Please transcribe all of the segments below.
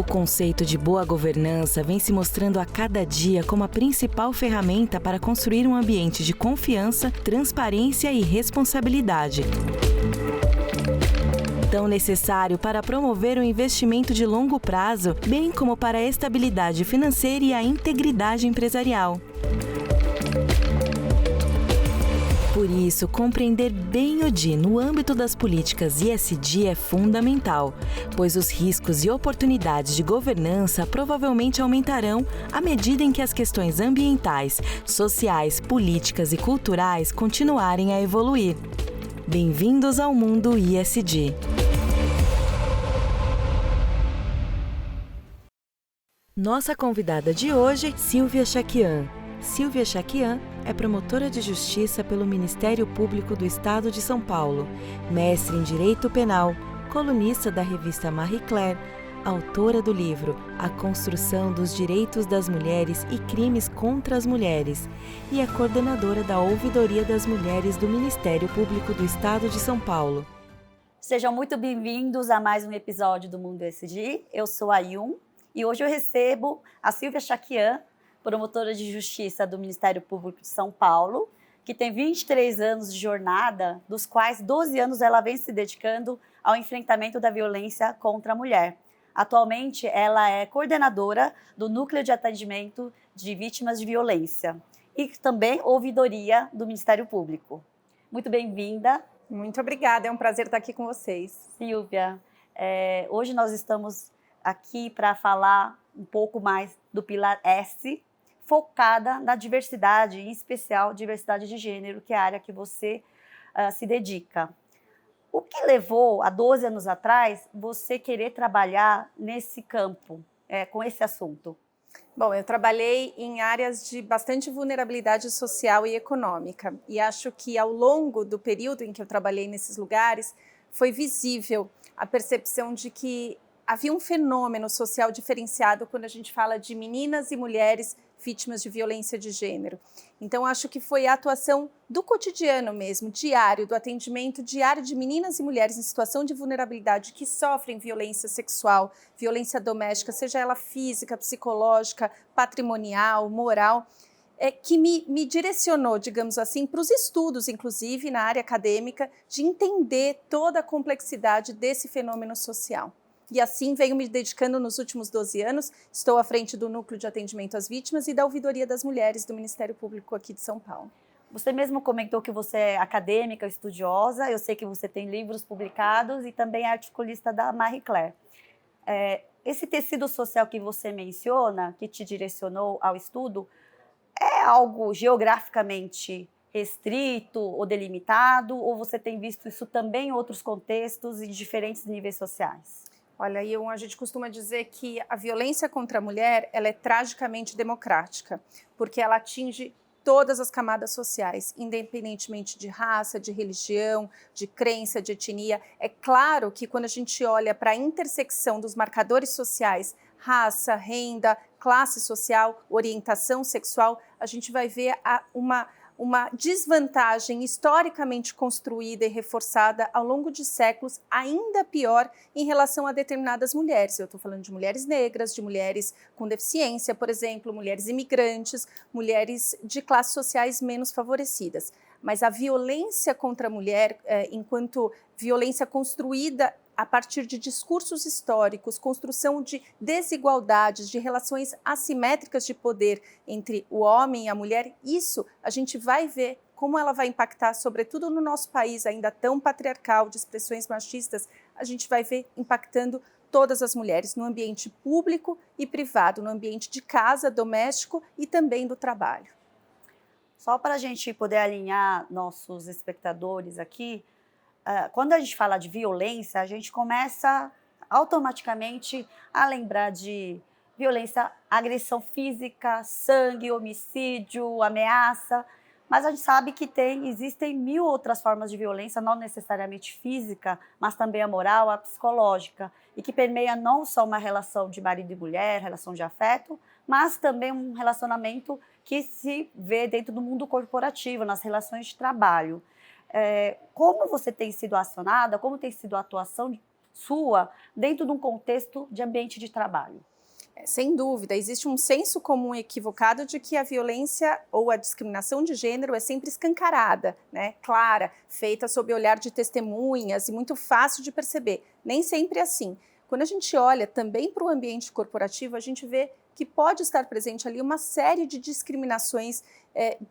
conceito de boa governança vem se mostrando a cada dia como a principal ferramenta para construir um ambiente de confiança, transparência e responsabilidade. Tão necessário para promover o investimento de longo prazo, bem como para a estabilidade financeira e a integridade empresarial. Por isso, compreender bem o DI no âmbito das políticas ESG é fundamental, pois os riscos e oportunidades de governança provavelmente aumentarão à medida em que as questões ambientais, sociais, políticas e culturais continuarem a evoluir. Bem-vindos ao mundo ESG. Nossa convidada de hoje, Silvia Chaquian. Silvia Chaquian é promotora de justiça pelo Ministério Público do Estado de São Paulo, mestre em Direito Penal, colunista da revista Marie Claire, autora do livro A Construção dos Direitos das Mulheres e Crimes contra as Mulheres e é coordenadora da Ouvidoria das Mulheres do Ministério Público do Estado de São Paulo. Sejam muito bem-vindos a mais um episódio do Mundo ESG. Eu sou a Yun e hoje eu recebo a Silvia Chaquian, promotora de justiça do Ministério Público de São Paulo, que tem 23 anos de jornada, dos quais 12 anos ela vem se dedicando ao enfrentamento da violência contra a mulher. Atualmente, ela é coordenadora do Núcleo de Atendimento de Vítimas de Violência e também ouvidoria do Ministério Público. Muito bem-vinda. Muito obrigada, é um prazer estar aqui com vocês. Silvia, hoje nós estamos aqui para falar um pouco mais do Pilar S, focada na diversidade, em especial diversidade de gênero, que é a área que você se dedica. O que levou, há 12 anos atrás, você querer trabalhar nesse campo, com esse assunto? Bom, eu trabalhei em áreas de bastante vulnerabilidade social e econômica, e acho que ao longo do período em que eu trabalhei nesses lugares, foi visível a percepção de que havia um fenômeno social diferenciado quando a gente fala de meninas e mulheres vítimas de violência de gênero. Então, acho que foi a atuação do cotidiano mesmo, diário, do atendimento diário de meninas e mulheres em situação de vulnerabilidade que sofrem violência sexual, violência doméstica, seja ela física, psicológica, patrimonial, moral, que me direcionou, digamos assim, para os estudos, inclusive na área acadêmica, de entender toda a complexidade desse fenômeno social. E assim venho me dedicando nos últimos 12 anos, estou à frente do Núcleo de Atendimento às Vítimas e da Ouvidoria das Mulheres do Ministério Público aqui de São Paulo. Você mesmo comentou que você é acadêmica, estudiosa, eu sei que você tem livros publicados e também é articulista da Marie Claire. Esse tecido social que você menciona, que te direcionou ao estudo, é algo geograficamente restrito ou delimitado, ou você tem visto isso também em outros contextos e diferentes níveis sociais? Olha, a gente costuma dizer que a violência contra a mulher ela é tragicamente democrática, porque ela atinge todas as camadas sociais, independentemente de raça, de religião, de crença, de etnia. É claro que quando a gente olha para a intersecção dos marcadores sociais, raça, renda, classe social, orientação sexual, a gente vai ver uma desvantagem historicamente construída e reforçada ao longo de séculos, ainda pior em relação a determinadas mulheres. Eu estou falando de mulheres negras, de mulheres com deficiência, por exemplo, mulheres imigrantes, mulheres de classes sociais menos favorecidas. Mas a violência contra a mulher, enquanto violência construída a partir de discursos históricos, construção de desigualdades, de relações assimétricas de poder entre o homem e a mulher, isso a gente vai ver como ela vai impactar, sobretudo no nosso país ainda tão patriarcal, de expressões machistas, a gente vai ver impactando todas as mulheres no ambiente público e privado, no ambiente de casa, doméstico e também do trabalho. Só para a gente poder alinhar nossos espectadores aqui, quando a gente fala de violência, a gente começa automaticamente a lembrar de violência, agressão física, sangue, homicídio, ameaça, mas a gente sabe que existem 1000 outras formas de violência, não necessariamente física, mas também a moral, a psicológica, e que permeia não só uma relação de marido e mulher, relação de afeto, mas também um relacionamento que se vê dentro do mundo corporativo, nas relações de trabalho. Como você tem sido acionada, como tem sido a atuação sua dentro de um contexto de ambiente de trabalho? Sem dúvida, existe um senso comum equivocado de que a violência ou a discriminação de gênero é sempre escancarada, né, clara, feita sob o olhar de testemunhas e muito fácil de perceber. Nem sempre é assim. Quando a gente olha também para o ambiente corporativo, a gente vê que pode estar presente ali uma série de discriminações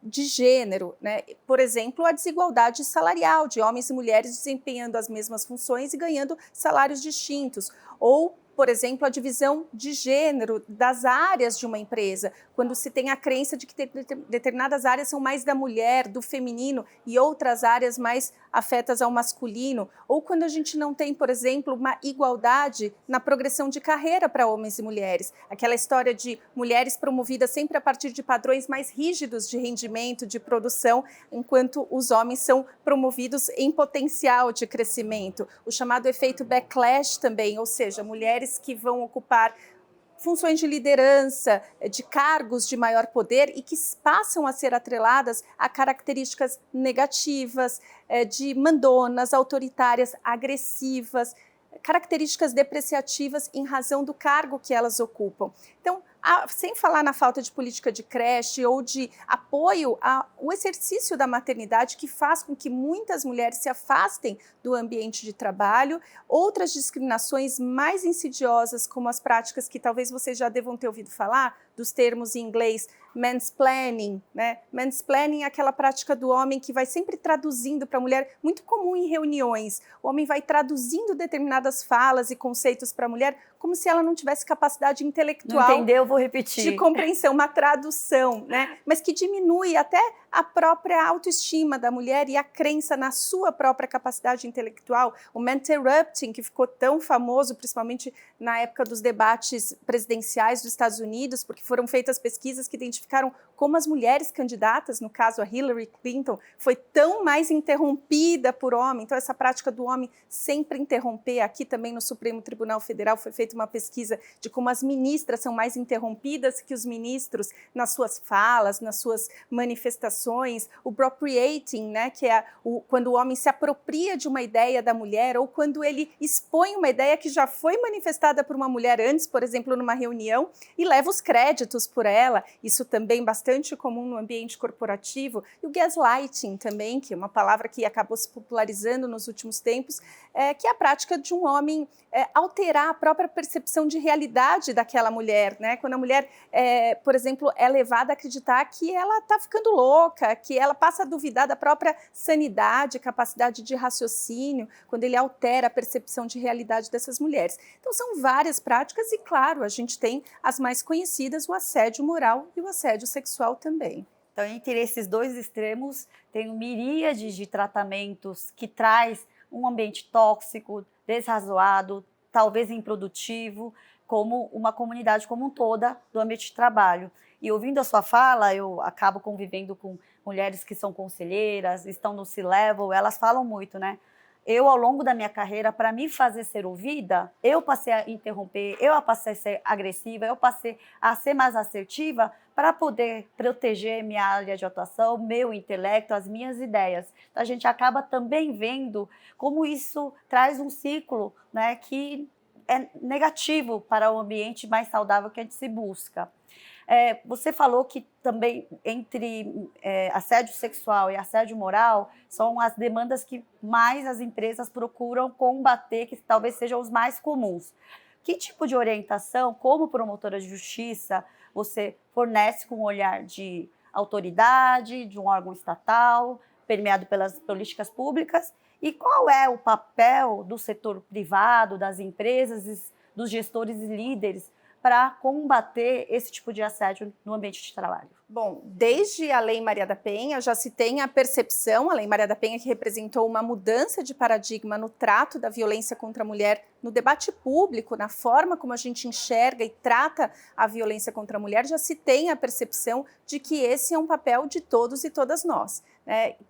de gênero, né? Por exemplo, a desigualdade salarial de homens e mulheres desempenhando as mesmas funções e ganhando salários distintos, ou por exemplo, a divisão de gênero das áreas de uma empresa, quando se tem a crença de que determinadas áreas são mais da mulher, do feminino, e outras áreas mais afetas ao masculino, ou quando a gente não tem, por exemplo, uma igualdade na progressão de carreira para homens e mulheres. Aquela história de mulheres promovidas sempre a partir de padrões mais rígidos de rendimento, de produção, enquanto os homens são promovidos em potencial de crescimento. O chamado efeito backlash também, ou seja, mulheres que vão ocupar funções de liderança, de cargos de maior poder e que passam a ser atreladas a características negativas, de mandonas, autoritárias, agressivas, características depreciativas em razão do cargo que elas ocupam. Então, sem falar na falta de política de creche ou de apoio ao exercício da maternidade, que faz com que muitas mulheres se afastem do ambiente de trabalho, outras discriminações mais insidiosas, como as práticas que talvez vocês já devam ter ouvido falar, dos termos em inglês mansplaining, né? Mansplaining é aquela prática do homem que vai sempre traduzindo para a mulher, muito comum em reuniões. O homem vai traduzindo determinadas falas e conceitos para a mulher como se ela não tivesse capacidade intelectual. Não entendeu? Vou repetir. De compreensão, uma tradução, né? Mas que diminui até a própria autoestima da mulher e a crença na sua própria capacidade intelectual. O man-interrupting, que ficou tão famoso, principalmente na época dos debates presidenciais dos Estados Unidos, porque foram feitas pesquisas que identificaram como as mulheres candidatas, no caso a Hillary Clinton, foi tão mais interrompida por homem. Então, essa prática do homem sempre interromper, aqui também no Supremo Tribunal Federal foi feita uma pesquisa de como as ministras são mais interrompidas que os ministros nas suas falas, nas suas manifestações. O appropriating, né, que é quando o homem se apropria de uma ideia da mulher ou quando ele expõe uma ideia que já foi manifestada por uma mulher antes, por exemplo, numa reunião, e leva os créditos por ela. Isso também bastante comum no ambiente corporativo. E o gaslighting também, que é uma palavra que acabou se popularizando nos últimos tempos, que é a prática de um homem alterar a própria percepção de realidade daquela mulher, né? Quando a mulher, por exemplo, é levada a acreditar que ela está ficando louca, que ela passa a duvidar da própria sanidade, capacidade de raciocínio, quando ele altera a percepção de realidade dessas mulheres. Então, são várias práticas e, claro, a gente tem as mais conhecidas, o assédio moral e o assédio sexual também. Então, entre esses dois extremos, tem uma miríade de tratamentos que traz um ambiente tóxico, desrazoado, talvez improdutivo, como uma comunidade como um toda do ambiente de trabalho. E ouvindo a sua fala, eu acabo convivendo com mulheres que são conselheiras, estão no C-Level, elas falam muito, né? Eu, ao longo da minha carreira, para me fazer ser ouvida, eu passei a interromper, eu passei a ser agressiva, eu passei a ser mais assertiva para poder proteger minha área de atuação, meu intelecto, as minhas ideias. Então, a gente acaba também vendo como isso traz um ciclo, né, que é negativo para o ambiente mais saudável que a gente se busca. Você falou que também entre assédio sexual e assédio moral são as demandas que mais as empresas procuram combater, que talvez sejam os mais comuns. Que tipo de orientação, como promotora de justiça, você fornece com um olhar de autoridade, de um órgão estatal, permeado pelas políticas públicas? E qual é o papel do setor privado, das empresas, dos gestores e líderes para combater esse tipo de assédio no ambiente de trabalho? Bom, desde a Lei Maria da Penha já se tem a percepção, a Lei Maria da Penha que representou uma mudança de paradigma no trato da violência contra a mulher, no debate público, na forma como a gente enxerga e trata a violência contra a mulher, já se tem a percepção de que esse é um papel de todos e todas nós.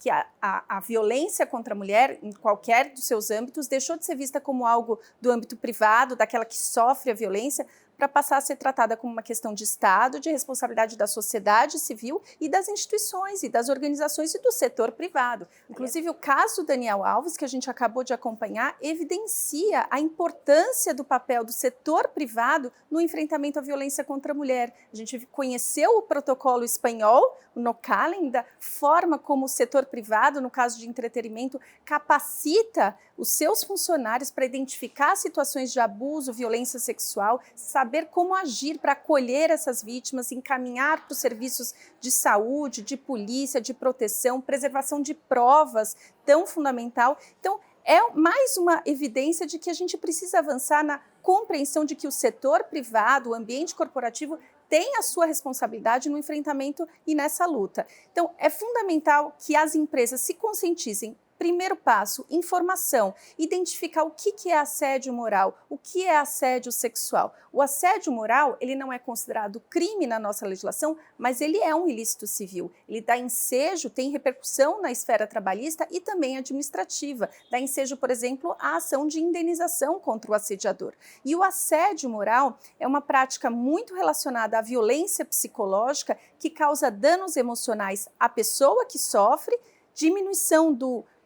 Que a violência contra a mulher, em qualquer dos seus âmbitos, deixou de ser vista como algo do âmbito privado, daquela que sofre a violência, para passar a ser tratada como uma questão de Estado, de responsabilidade da sociedade civil e das instituições e das organizações e do setor privado. Inclusive, o caso Daniel Alves, que a gente acabou de acompanhar, evidencia a importância do papel do setor privado no enfrentamento à violência contra a mulher. A gente conheceu o protocolo espanhol, o NOCALEN, da forma como o setor privado, no caso de entretenimento, capacita os seus funcionários para identificar situações de abuso, violência sexual, saber como agir para acolher essas vítimas, encaminhar para os serviços de saúde, de polícia, de proteção, preservação de provas, tão fundamental. Então, é mais uma evidência de que a gente precisa avançar na compreensão de que o setor privado, o ambiente corporativo, tem a sua responsabilidade no enfrentamento e nessa luta. Então, é fundamental que as empresas se conscientizem. Primeiro passo, informação, identificar o que é assédio moral, o que é assédio sexual. O assédio moral, ele não é considerado crime na nossa legislação, mas ele é um ilícito civil. Ele dá ensejo, tem repercussão na esfera trabalhista e também administrativa. Dá ensejo, por exemplo, à ação de indenização contra o assediador. E o assédio moral é uma prática muito relacionada à violência psicológica que causa danos emocionais à pessoa que sofre, diminuição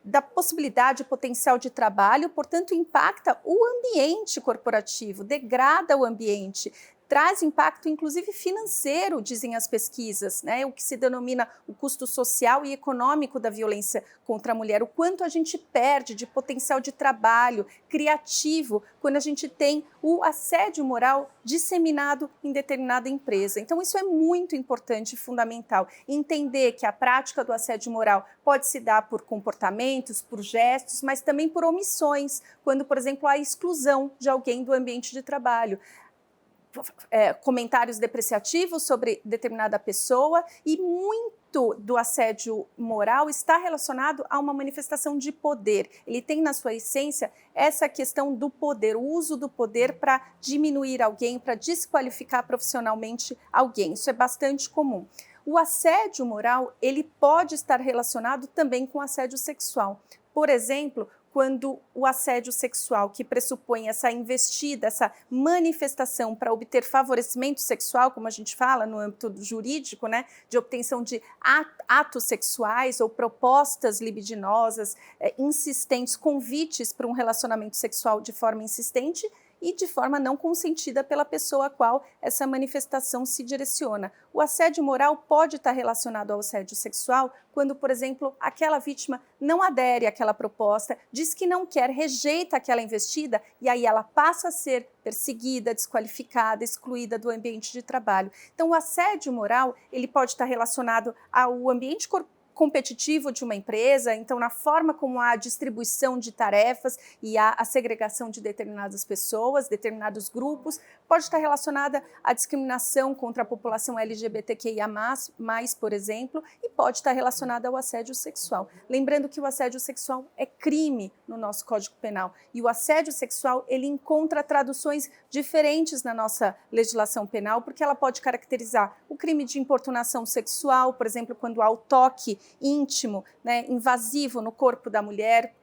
da possibilidade potencial de trabalho, portanto, impacta o ambiente corporativo, degrada o ambiente, traz impacto, inclusive financeiro, dizem as pesquisas, né? O que se denomina o custo social e econômico da violência contra a mulher, o quanto a gente perde de potencial de trabalho criativo quando a gente tem o assédio moral disseminado em determinada empresa. Então, isso é muito importante e fundamental. Entender que a prática do assédio moral pode se dar por comportamentos, por gestos, mas também por omissões, quando, por exemplo, há exclusão de alguém do ambiente de trabalho. Comentários depreciativos sobre determinada pessoa e muito do assédio moral está relacionado a uma manifestação de poder. Ele tem na sua essência essa questão do poder, o uso do poder para diminuir alguém, para desqualificar profissionalmente alguém. Isso é bastante comum. O assédio moral, ele pode estar relacionado também com assédio sexual. Por exemplo, quando o assédio sexual, que pressupõe essa investida, essa manifestação para obter favorecimento sexual, como a gente fala no âmbito jurídico, né, de obtenção de atos sexuais ou propostas libidinosas, insistentes, convites para um relacionamento sexual de forma insistente, e de forma não consentida pela pessoa a qual essa manifestação se direciona. O assédio moral pode estar relacionado ao assédio sexual quando, por exemplo, aquela vítima não adere àquela proposta, diz que não quer, rejeita aquela investida e aí ela passa a ser perseguida, desqualificada, excluída do ambiente de trabalho. Então, o assédio moral, ele pode estar relacionado ao ambiente competitivo de uma empresa, então na forma como há a distribuição de tarefas e a segregação de determinadas pessoas, determinados grupos, pode estar relacionada à discriminação contra a população LGBTQIA+, por exemplo, e pode estar relacionada ao assédio sexual. Lembrando que o assédio sexual é crime no nosso Código Penal e o assédio sexual ele encontra traduções diferentes na nossa legislação penal, porque ela pode caracterizar o crime de importunação sexual, por exemplo, quando há o toque íntimo, né, invasivo no corpo da mulher,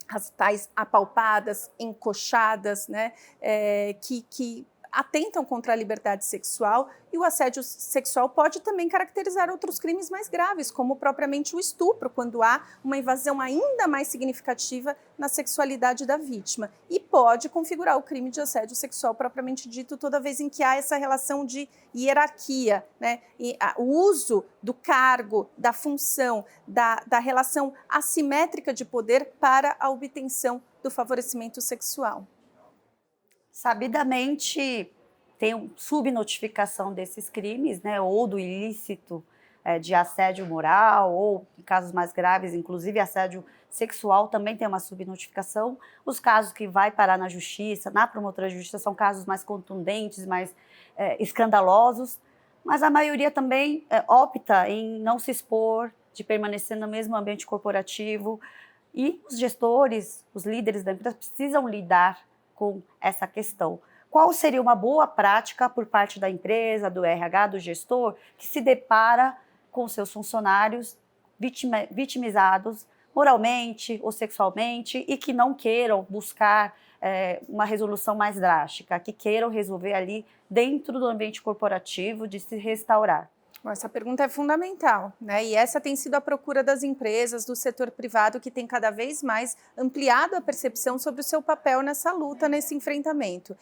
as tais apalpadas, encoxadas, né, que atentam contra a liberdade sexual, e o assédio sexual pode também caracterizar outros crimes mais graves, como propriamente o estupro, quando há uma invasão ainda mais significativa na sexualidade da vítima. E pode configurar o crime de assédio sexual propriamente dito toda vez em que há essa relação de hierarquia, né? E o uso do cargo, da função, da relação assimétrica de poder para a obtenção do favorecimento sexual. Sabidamente tem subnotificação desses crimes, né, ou do ilícito de assédio moral, ou em casos mais graves, inclusive assédio sexual, também tem uma subnotificação. Os casos que vai parar na justiça, na promotoria de justiça, são casos mais contundentes, mais escandalosos, mas a maioria também opta em não se expor, de permanecer no mesmo ambiente corporativo, e os gestores, os líderes da empresa precisam lidar com essa questão. Qual seria uma boa prática por parte da empresa, do RH, do gestor, que se depara com seus funcionários vitimizados moralmente ou sexualmente e que não queiram buscar uma resolução mais drástica, que queiram resolver ali dentro do ambiente corporativo, de se restaurar? Essa pergunta é fundamental, né? E essa tem sido a procura das empresas, do setor privado, que tem cada vez mais ampliado a percepção sobre o seu papel nessa luta, nesse enfrentamento.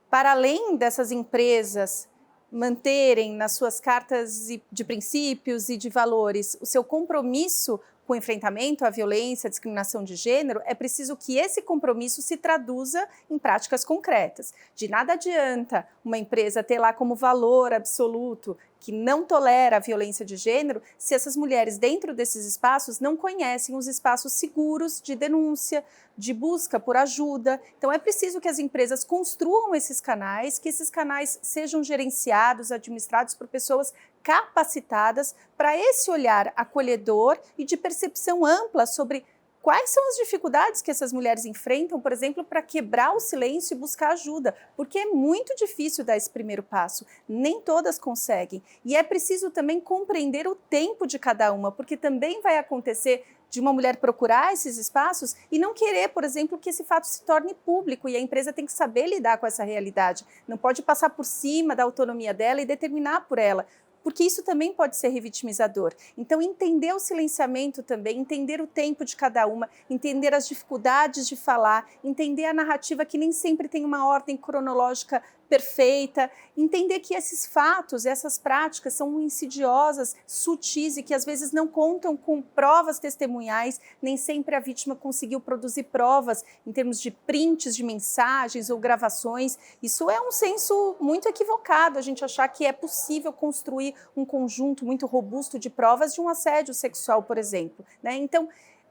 Para além dessas empresas manterem nas suas cartas de princípios e de valores o seu compromisso com o enfrentamento à violência, à discriminação de gênero, é preciso que esse compromisso se traduza em práticas concretas. De nada adianta uma empresa ter lá como valor absoluto que não tolera a violência de gênero se essas mulheres dentro desses espaços não conhecem os espaços seguros de denúncia, de busca por ajuda. Então é preciso que as empresas construam esses canais, que esses canais sejam gerenciados, administrados por pessoas capacitadas para esse olhar acolhedor e de percepção ampla sobre quais são as dificuldades que essas mulheres enfrentam, por exemplo, para quebrar o silêncio e buscar ajuda, porque é muito difícil dar esse primeiro passo, nem todas conseguem. E é preciso também compreender o tempo de cada uma, porque também vai acontecer de uma mulher procurar esses espaços e não querer, por exemplo, que esse fato se torne público, e a empresa tem que saber lidar com essa realidade. Não pode passar por cima da autonomia dela e determinar por ela, porque isso também pode ser revitimizador. Então, entender o silenciamento também, entender o tempo de cada uma, entender as dificuldades de falar, entender a narrativa que nem sempre tem uma ordem cronológica perfeita, entender que esses fatos, essas práticas são insidiosas, sutis e que às vezes não contam com provas testemunhais, nem sempre a vítima conseguiu produzir provas em termos de prints de mensagens ou gravações. Isso é um senso muito equivocado, a gente achar que é possível construir um conjunto muito robusto de provas de um assédio sexual, por exemplo, né? Então,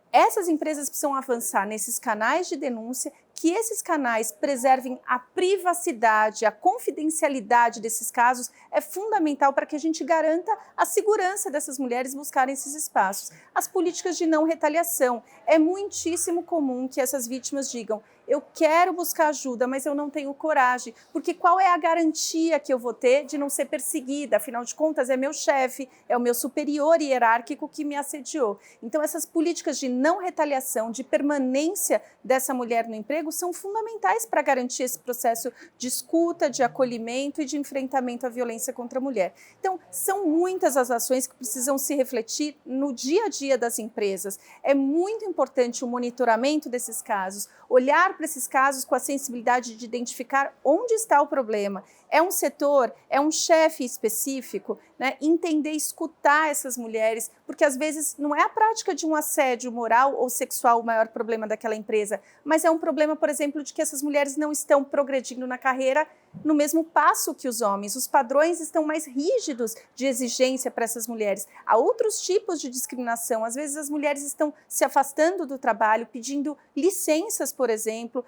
essas empresas precisam avançar nesses canais de denúncia, que esses canais preservem a privacidade, a confidencialidade desses casos é fundamental para que a gente garanta a segurança dessas mulheres buscarem esses espaços. As políticas de não retaliação. É muitíssimo comum que essas vítimas digam: eu quero buscar ajuda, mas eu não tenho coragem, porque qual é a garantia que eu vou ter de não ser perseguida? Afinal de contas, é meu chefe, é o meu superior hierárquico que me assediou. Então, essas políticas de não retaliação, de permanência dessa mulher no emprego, são fundamentais para garantir esse processo de escuta, de acolhimento e de enfrentamento à violência contra a mulher. Então, são muitas as ações que precisam se refletir no dia a dia das empresas. É muito importante o monitoramento desses casos, olhar para esses casos com a sensibilidade de identificar onde está o problema. É um setor, é um chefe específico, né? Entender, escutar essas mulheres, porque às vezes não é a prática de um assédio moral ou sexual o maior problema daquela empresa, mas é um problema, por exemplo, de que essas mulheres não estão progredindo na carreira no mesmo passo que os homens. Os padrões estão mais rígidos de exigência para essas mulheres. Há outros tipos de discriminação. Às vezes as mulheres estão se afastando do trabalho, pedindo licenças, por exemplo,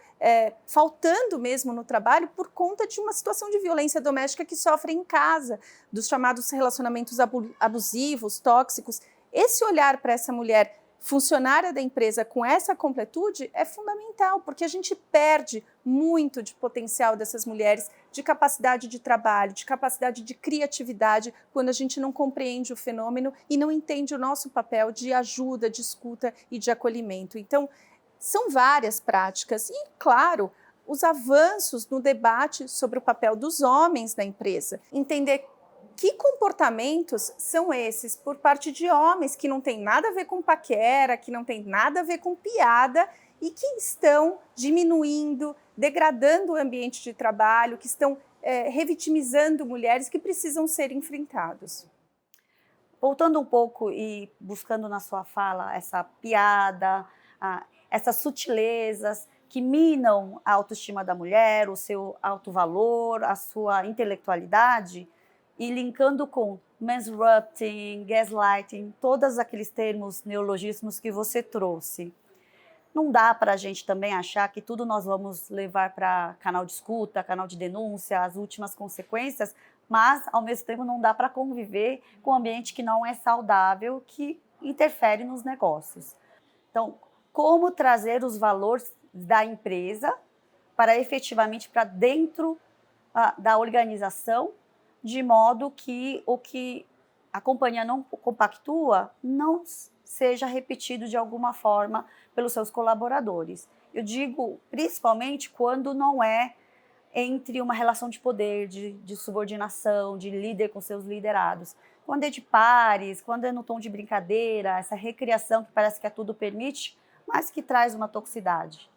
faltando mesmo no trabalho por conta de uma situação de violência doméstica que sofrem em casa, dos chamados relacionamentos abusivos, tóxicos. Esse olhar para essa mulher funcionária da empresa com essa completude é fundamental, porque a gente perde muito de potencial dessas mulheres, de capacidade de trabalho, de capacidade de criatividade, quando a gente não compreende o fenômeno e não entende o nosso papel de ajuda, de escuta e de acolhimento. Então, são várias práticas e, claro, os avanços no debate sobre o papel dos homens na empresa. Entender que comportamentos são esses por parte de homens que não tem nada a ver com paquera, que não tem nada a ver com piada e que estão diminuindo, degradando o ambiente de trabalho, que estão revitimizando mulheres que precisam ser enfrentados. Voltando um pouco e buscando na sua fala essa piada, essas sutilezas que minam a autoestima da mulher, o seu autovalor, a sua intelectualidade, e linkando com mansrupting, gaslighting, todos aqueles termos, neologismos que você trouxe. Não dá para a gente também achar que tudo nós vamos levar para canal de escuta, canal de denúncia, as últimas consequências, mas, ao mesmo tempo, não dá para conviver com um ambiente que não é saudável, que interfere nos negócios. Então, como trazer os valores da empresa para efetivamente para dentro da organização, de modo que o que a companhia não compactua não seja repetido de alguma forma pelos seus colaboradores. Eu digo principalmente quando não é entre uma relação de poder, de subordinação, de líder com seus liderados. Quando é de pares, quando é no tom de brincadeira, essa recriação que parece que a tudo permite, mas que traz uma toxicidade.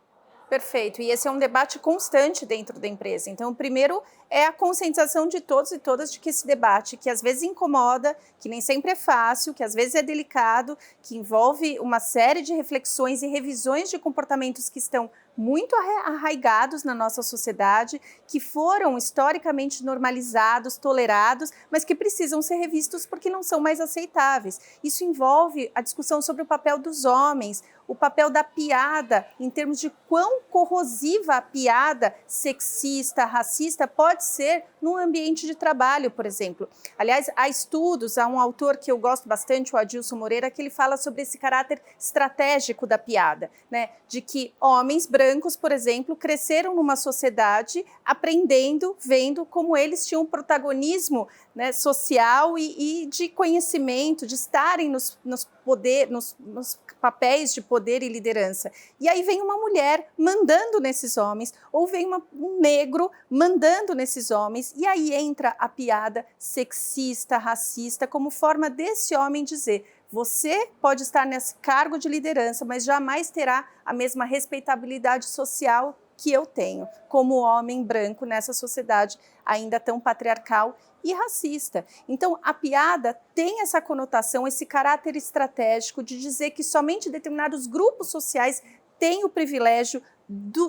Perfeito, e esse é um debate constante dentro da empresa. Então, o primeiro é a conscientização de todos e todas de que esse debate, que às vezes incomoda, que nem sempre é fácil, que às vezes é delicado, que envolve uma série de reflexões e revisões de comportamentos que estão muito arraigados na nossa sociedade, que foram historicamente normalizados, tolerados, mas que precisam ser revistos porque não são mais aceitáveis. Isso envolve a discussão sobre o papel dos homens, o papel da piada, em termos de quão corrosiva a piada sexista, racista pode ser no ambiente de trabalho, por exemplo. Aliás, há estudos, há um autor que eu gosto bastante, o Adilson Moreira, que ele fala sobre esse caráter estratégico da piada, né? De que homens brancos, por exemplo, cresceram numa sociedade aprendendo, vendo como eles tinham protagonismo, né, social e de conhecimento, de estarem nos papéis de poder e liderança. E aí vem uma mulher mandando nesses homens, ou vem um negro mandando nesses homens, e aí entra a piada sexista, racista, como forma desse homem dizer: você pode estar nesse cargo de liderança, mas jamais terá a mesma respeitabilidade social que eu tenho, como homem branco nessa sociedade ainda tão patriarcal e racista. Então, a piada tem essa conotação, esse caráter estratégico de dizer que somente determinados grupos sociais têm o privilégio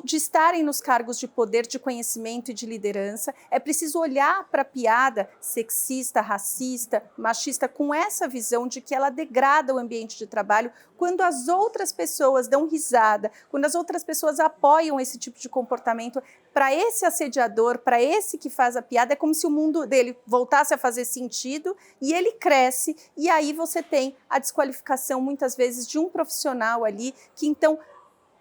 de estarem nos cargos de poder, de conhecimento e de liderança. É preciso olhar para a piada sexista, racista, machista, com essa visão de que ela degrada o ambiente de trabalho quando as outras pessoas dão risada, quando as outras pessoas apoiam esse tipo de comportamento. Para esse assediador, para esse que faz a piada, é como se o mundo dele voltasse a fazer sentido e ele cresce, e aí você tem a desqualificação, muitas vezes, de um profissional ali, que então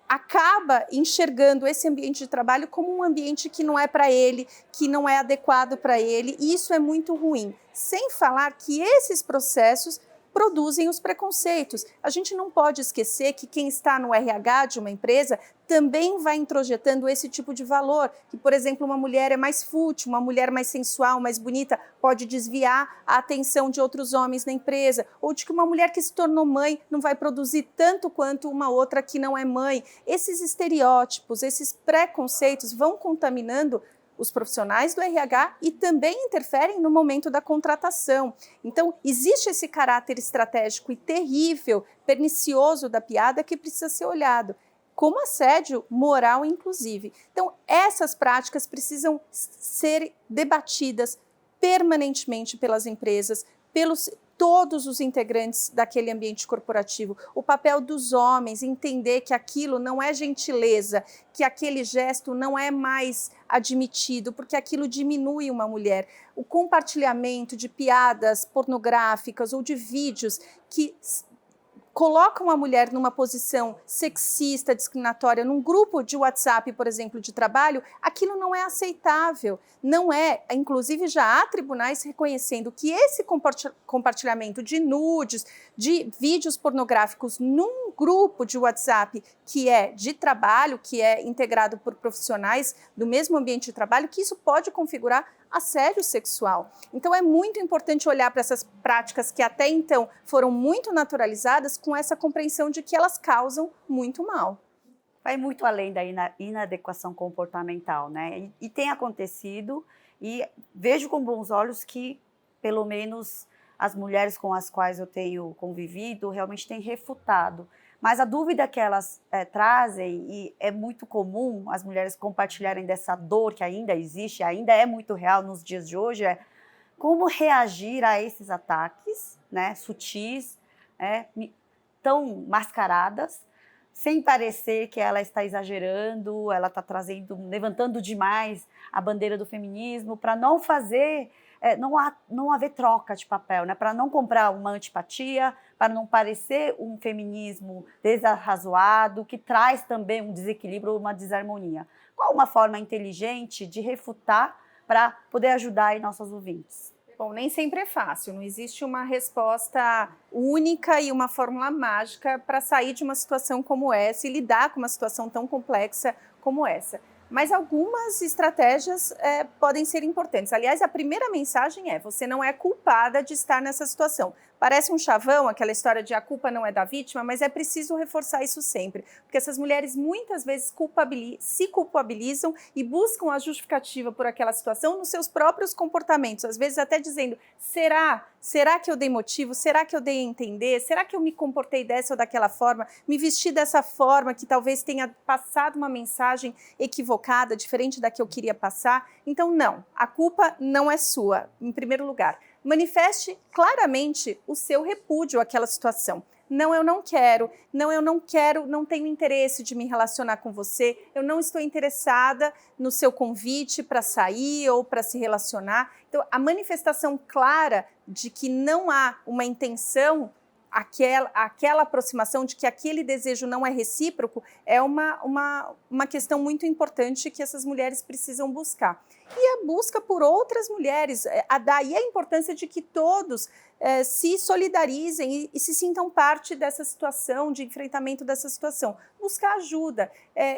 acaba enxergando esse ambiente de trabalho como um ambiente que não é para ele, que não é adequado para ele, e isso é muito ruim. Sem falar que esses processos produzem os preconceitos. A gente não pode esquecer que quem está no RH de uma empresa também vai introjetando esse tipo de valor, que, por exemplo, uma mulher é mais fútil, uma mulher mais sensual, mais bonita, pode desviar a atenção de outros homens na empresa, ou de que uma mulher que se tornou mãe não vai produzir tanto quanto uma outra que não é mãe. Esses estereótipos, esses preconceitos vão contaminando os profissionais do RH e também interferem no momento da contratação. Então, existe esse caráter estratégico e terrível, pernicioso da piada que precisa ser olhado, como assédio moral, inclusive. Então, essas práticas precisam ser debatidas permanentemente pelas empresas, pelos todos os integrantes daquele ambiente corporativo. O papel dos homens, entender que aquilo não é gentileza, que aquele gesto não é mais admitido, porque aquilo diminui uma mulher. O compartilhamento de piadas pornográficas ou de vídeos que colocam a mulher numa posição sexista, discriminatória, num grupo de WhatsApp, por exemplo, de trabalho, aquilo não é aceitável. Não é, inclusive já há tribunais reconhecendo que esse compartilhamento de nudes, de vídeos pornográficos num grupo de WhatsApp que é de trabalho, que é integrado por profissionais do mesmo ambiente de trabalho, que isso pode configurar assédio sexual. Então é muito importante olhar para essas práticas que até então foram muito naturalizadas com essa compreensão de que elas causam muito mal. Vai muito além da inadequação comportamental, né? E tem acontecido, e vejo com bons olhos que, pelo menos, as mulheres com as quais eu tenho convivido realmente têm refutado. Mas a dúvida que elas trazem, e é muito comum as mulheres compartilharem dessa dor que ainda existe, ainda é muito real nos dias de hoje, é como reagir a esses ataques, né, sutis, tão mascaradas, sem parecer que ela está exagerando, ela está levantando demais a bandeira do feminismo, para não fazer, não haver troca de papel, né? Para não comprar uma antipatia, para não parecer um feminismo desarrazoado, que traz também um desequilíbrio, uma desarmonia. Qual uma forma inteligente de refutar para poder ajudar aí nossos ouvintes? Bom, nem sempre é fácil, não existe uma resposta única e uma fórmula mágica para sair de uma situação como essa e lidar com uma situação tão complexa como essa. Mas algumas estratégias podem ser importantes. Aliás, a primeira mensagem é: você não é culpada de estar nessa situação. Parece um chavão, aquela história de a culpa não é da vítima, mas é preciso reforçar isso sempre. Porque essas mulheres muitas vezes se culpabilizam e buscam a justificativa por aquela situação nos seus próprios comportamentos. Às vezes até dizendo: será que eu dei motivo? Será que eu dei a entender? Será que eu me comportei dessa ou daquela forma? Me vesti dessa forma que talvez tenha passado uma mensagem equivocada, diferente da que eu queria passar? Então, não, a culpa não é sua, em primeiro lugar. Manifeste claramente o seu repúdio àquela situação. Não, eu não quero, não tenho interesse de me relacionar com você, eu não estou interessada no seu convite para sair ou para se relacionar. Então, a manifestação clara de que não há uma intenção, aquela aproximação, de que aquele desejo não é recíproco, é uma questão muito importante que essas mulheres precisam buscar. E a busca por outras mulheres, daí a importância de que todos se solidarizem e se sintam parte dessa situação, de enfrentamento dessa situação. Buscar ajuda.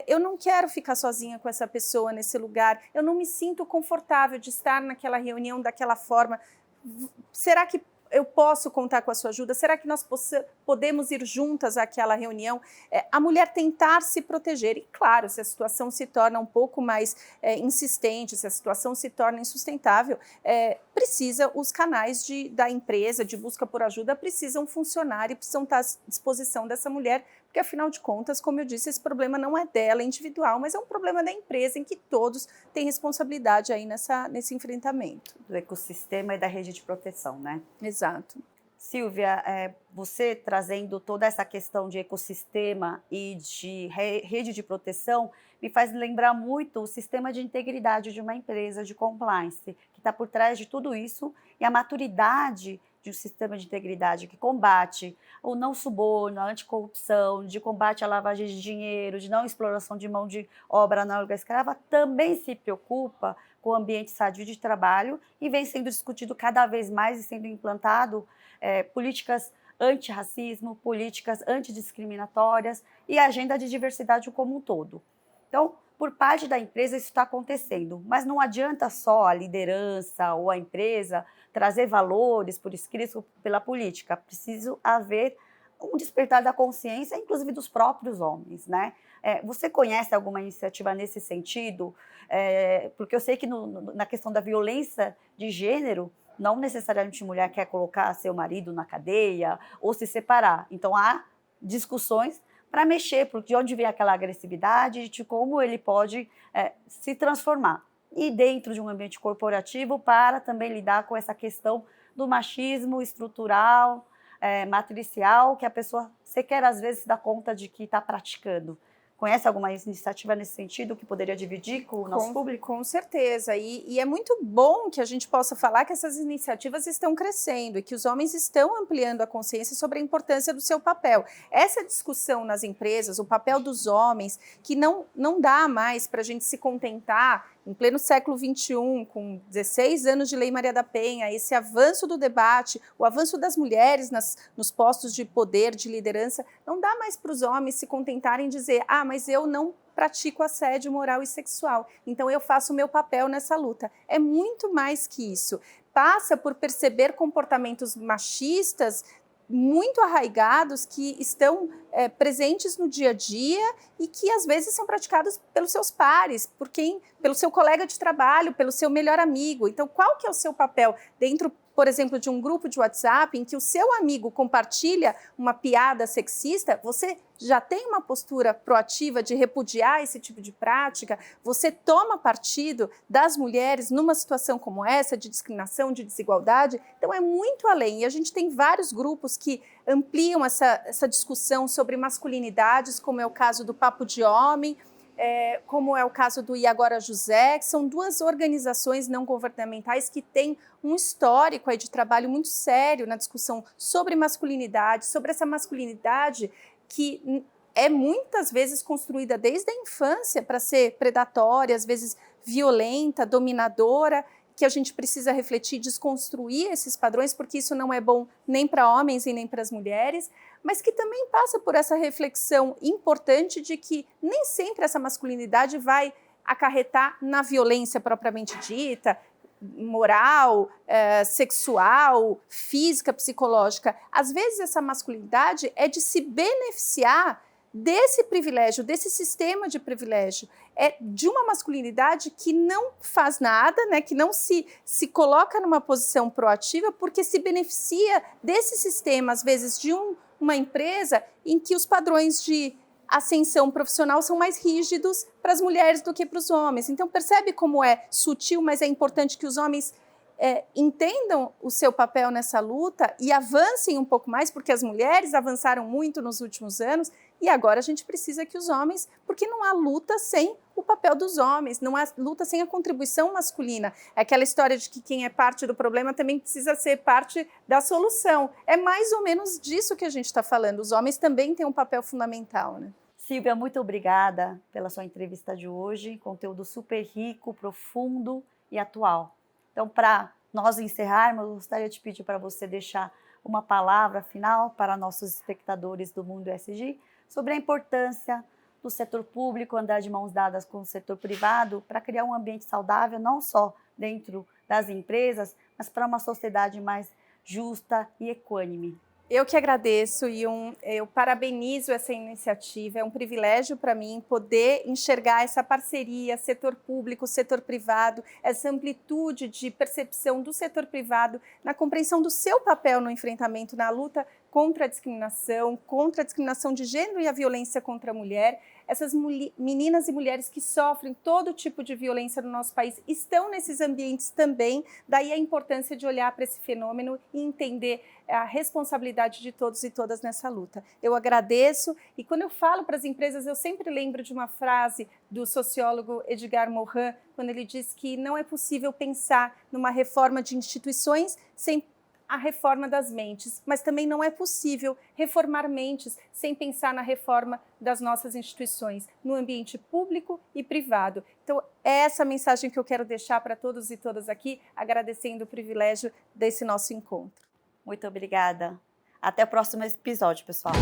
Eu não quero ficar sozinha com essa pessoa nesse lugar, eu não me sinto confortável de estar naquela reunião daquela forma. Será que eu posso contar com a sua ajuda? Será que nós podemos ir juntas àquela reunião? A mulher tentar se proteger. E, claro, se a situação se torna um pouco mais insistente, se a situação se torna insustentável, os canais da empresa de busca por ajuda precisam funcionar e precisam estar à disposição dessa mulher, porque, afinal de contas, como eu disse, esse problema não é dela, individual, mas é um problema da empresa em que todos têm responsabilidade aí nesse enfrentamento. Do ecossistema e da rede de proteção, né? Exato. Silvia, você trazendo toda essa questão de ecossistema e de rede de proteção me faz lembrar muito o sistema de integridade de uma empresa de compliance, que está por trás de tudo isso, e a maturidade de um sistema de integridade que combate o não suborno, a anticorrupção, de combate à lavagem de dinheiro, de não exploração de mão de obra análoga à escrava, também se preocupa com o ambiente sadio de trabalho e vem sendo discutido cada vez mais e sendo implantado políticas antirracismo, políticas antidiscriminatórias e agenda de diversidade como um todo. Então, por parte da empresa isso está acontecendo, mas não adianta só a liderança ou a empresa trazer valores por escrito pela política, precisa haver um despertar da consciência, inclusive dos próprios homens, né? Você conhece alguma iniciativa nesse sentido? Porque eu sei que na questão da violência de gênero, não necessariamente a mulher quer colocar seu marido na cadeia ou se separar. Então, há discussões para mexer, de onde vem aquela agressividade, de como ele pode se transformar. E dentro de um ambiente corporativo, para também lidar com essa questão do machismo estrutural, matricial, que a pessoa sequer às vezes se dá conta de que está praticando. Conhece alguma iniciativa nesse sentido que poderia dividir com o nosso público? Com certeza, e é muito bom que a gente possa falar que essas iniciativas estão crescendo e que os homens estão ampliando a consciência sobre a importância do seu papel. Essa discussão nas empresas, o papel dos homens, que não dá mais para a gente se contentar em pleno século XXI, com 16 anos de Lei Maria da Penha, esse avanço do debate, o avanço das mulheres nos postos de poder, de liderança, não dá mais para os homens se contentarem em dizer: mas eu não pratico assédio moral e sexual, então eu faço o meu papel nessa luta. É muito mais que isso. Passa por perceber comportamentos machistas muito arraigados que estão presentes no dia a dia e que às vezes são praticados pelos seus pares, pelo seu colega de trabalho, pelo seu melhor amigo. Então, qual que é o seu papel dentro, por exemplo, de um grupo de WhatsApp em que o seu amigo compartilha uma piada sexista? Você já tem uma postura proativa de repudiar esse tipo de prática? Você toma partido das mulheres numa situação como essa, de discriminação, de desigualdade? Então é muito além. E a gente tem vários grupos que ampliam essa discussão sobre masculinidades, como é o caso do Papo de Homem, como é o caso do E Agora José, que são duas organizações não governamentais que têm um histórico aí de trabalho muito sério na discussão sobre masculinidade, sobre essa masculinidade que é muitas vezes construída desde a infância para ser predatória, às vezes violenta, dominadora, que a gente precisa refletir, desconstruir esses padrões, porque isso não é bom nem para homens e nem para as mulheres, mas que também passa por essa reflexão importante de que nem sempre essa masculinidade vai acarretar na violência propriamente dita, moral, sexual, física, psicológica. Às vezes essa masculinidade é de se beneficiar desse privilégio, desse sistema de privilégio, é de uma masculinidade que não faz nada, né, que não se coloca numa posição proativa porque se beneficia desse sistema, às vezes de uma empresa em que os padrões de ascensão profissional são mais rígidos para as mulheres do que para os homens. Então percebe como é sutil, mas é importante que os homens entendam o seu papel nessa luta e avancem um pouco mais, porque as mulheres avançaram muito nos últimos anos e agora a gente precisa que os homens, porque não há luta sem o papel dos homens, não há luta sem a contribuição masculina. É aquela história de que quem é parte do problema também precisa ser parte da solução. É mais ou menos disso que a gente está falando. Os homens também têm um papel fundamental, né? Silvia, muito obrigada pela sua entrevista de hoje, conteúdo super rico, profundo e atual. Então, para nós encerrarmos, eu gostaria de pedir para você deixar uma palavra final para nossos espectadores do Mundo ESG sobre a importância do setor público andar de mãos dadas com o setor privado para criar um ambiente saudável, não só dentro das empresas, mas para uma sociedade mais justa e equânime. Eu que agradeço e eu parabenizo essa iniciativa. É um privilégio para mim poder enxergar essa parceria, setor público, setor privado, essa amplitude de percepção do setor privado na compreensão do seu papel no enfrentamento, na luta contra a discriminação de gênero e a violência contra a mulher. Essas meninas e mulheres que sofrem todo tipo de violência no nosso país estão nesses ambientes também, daí a importância de olhar para esse fenômeno e entender a responsabilidade de todos e todas nessa luta. Eu agradeço e quando eu falo para as empresas, eu sempre lembro de uma frase do sociólogo Edgar Morin, quando ele diz que não é possível pensar numa reforma de instituições sem a reforma das mentes, mas também não é possível reformar mentes sem pensar na reforma das nossas instituições, no ambiente público e privado. Então, é essa mensagem que eu quero deixar para todos e todas aqui, agradecendo o privilégio desse nosso encontro. Muito obrigada. Até o próximo episódio, pessoal.